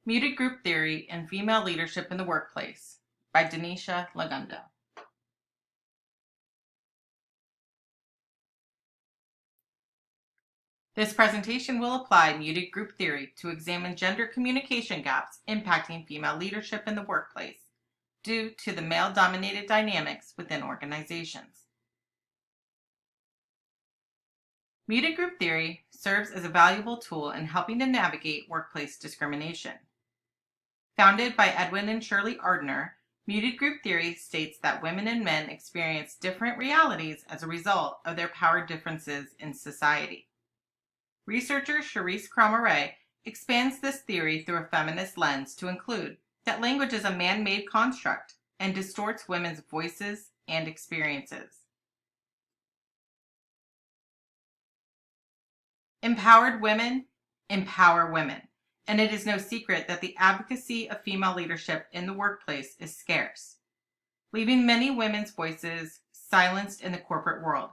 Muted Group Theory and Female Leadership in the Workplace by Denisha Lagundo. This presentation will apply muted group theory to examine gender communication gaps impacting female leadership in the workplace due to the male-dominated dynamics within organizations. Muted group theory serves as a valuable tool in helping to navigate workplace discrimination. Founded by Edwin and Shirley Ardner, muted group theory states that women and men experience different realities as a result of their power differences in society. Researcher Charisse Cromeray expands this theory through a feminist lens to include that language is a man-made construct and distorts women's voices and experiences. Empowered women empower women, and it is no secret that the advocacy of female leadership in the workplace is scarce, leaving many women's voices silenced in the corporate world.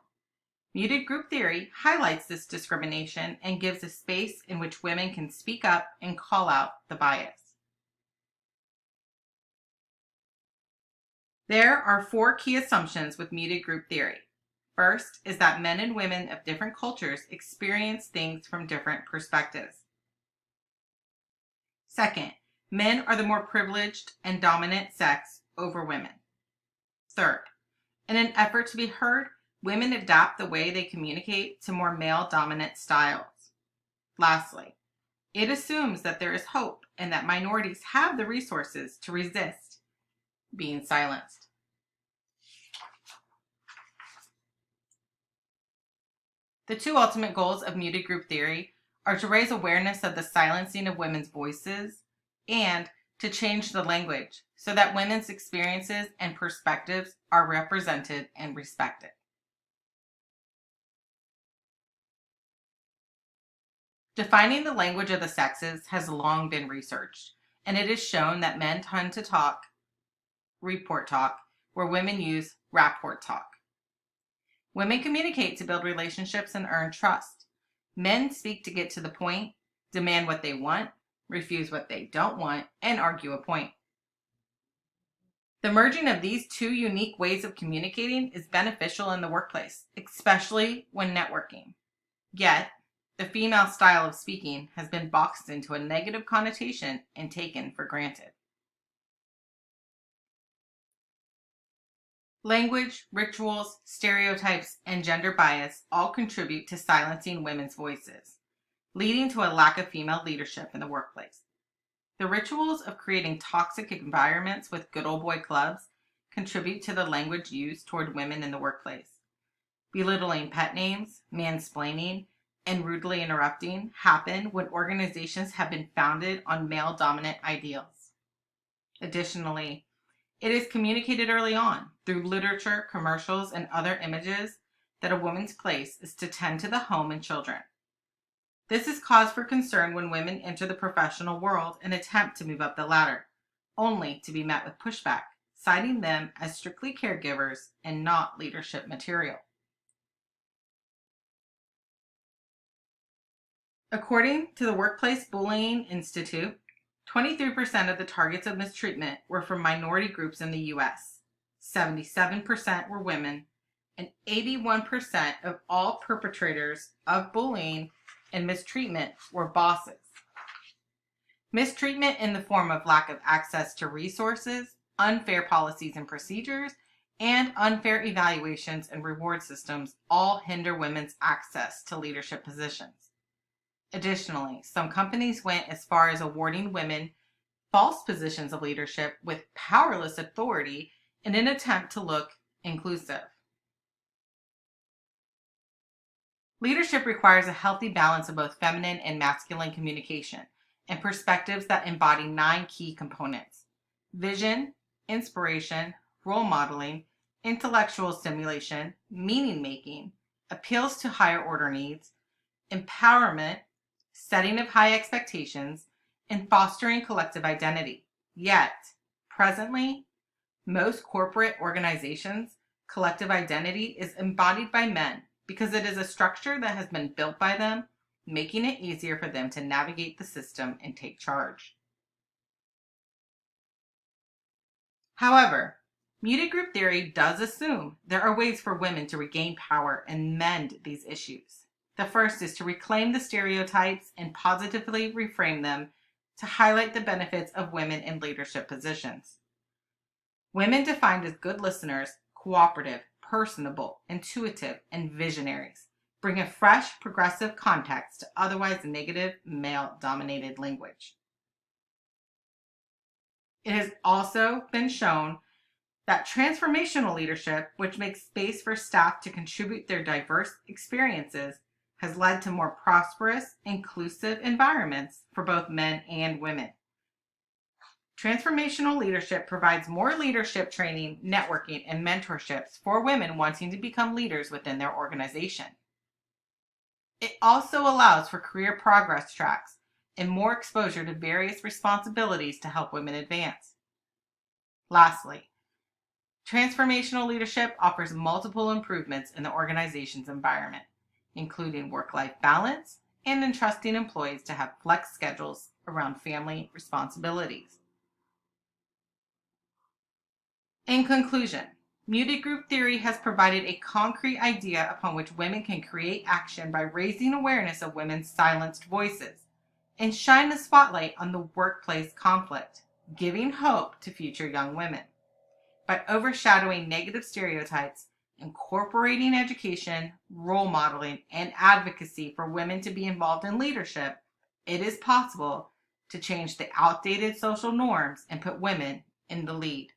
Muted group theory highlights this discrimination and gives a space in which women can speak up and call out the bias. There are 4 key assumptions with muted group theory. First is that men and women of different cultures experience things from different perspectives. Second, men are the more privileged and dominant sex over women. Third, in an effort to be heard, women adapt the way they communicate to more male-dominant styles. Lastly, it assumes that there is hope and that minorities have the resources to resist being silenced. The 2 ultimate goals of muted group theory are to raise awareness of the silencing of women's voices and to change the language so that women's experiences and perspectives are represented and respected. Defining the language of the sexes has long been researched, and it is shown that men tend to talk report talk, where women use rapport talk. Women communicate to build relationships and earn trust. Men speak to get to the point, demand what they want, refuse what they don't want, and argue a point. The merging of these 2 unique ways of communicating is beneficial in the workplace, especially when networking. Yet, the female style of speaking has been boxed into a negative connotation and taken for granted. Language, rituals, stereotypes, and gender bias all contribute to silencing women's voices, leading to a lack of female leadership in the workplace. The rituals of creating toxic environments with good old boy clubs contribute to the language used toward women in the workplace. Belittling pet names, mansplaining, and rudely interrupting happen when organizations have been founded on male-dominant ideals. Additionally, it is communicated early on through literature, commercials, and other images that a woman's place is to tend to the home and children. This is cause for concern when women enter the professional world and attempt to move up the ladder, only to be met with pushback, citing them as strictly caregivers and not leadership material. According to the Workplace Bullying Institute, 23% of the targets of mistreatment were from minority groups in the U.S., 77% were women, and 81% of all perpetrators of bullying and mistreatment were bosses. Mistreatment in the form of lack of access to resources, unfair policies and procedures, and unfair evaluations and reward systems all hinder women's access to leadership positions. Additionally, some companies went as far as awarding women false positions of leadership with powerless authority in an attempt to look inclusive. Leadership requires a healthy balance of both feminine and masculine communication and perspectives that embody 9 key components: vision, inspiration, role modeling, intellectual stimulation, meaning making, appeals to higher order needs, empowerment, setting of high expectations, and fostering collective identity. Yet, presently, most corporate organizations' collective identity is embodied by men because it is a structure that has been built by them, making it easier for them to navigate the system and take charge. However, muted group theory does assume there are ways for women to regain power and mend these issues. The first is to reclaim the stereotypes and positively reframe them to highlight the benefits of women in leadership positions. Women defined as good listeners, cooperative, personable, intuitive, and visionaries bring a fresh, progressive context to otherwise negative, male-dominated language. It has also been shown that transformational leadership, which makes space for staff to contribute their diverse experiences, has led to more prosperous, inclusive environments for both men and women. Transformational leadership provides more leadership training, networking, and mentorships for women wanting to become leaders within their organization. It also allows for career progress tracks and more exposure to various responsibilities to help women advance. Lastly, transformational leadership offers multiple improvements in the organization's environment, including work-life balance and entrusting employees to have flex schedules around family responsibilities. In conclusion, muted group theory has provided a concrete idea upon which women can create action by raising awareness of women's silenced voices and shine the spotlight on the workplace conflict, giving hope to future young women. By overshadowing negative stereotypes, incorporating education, role modeling, and advocacy for women to be involved in leadership, it is possible to change the outdated social norms and put women in the lead.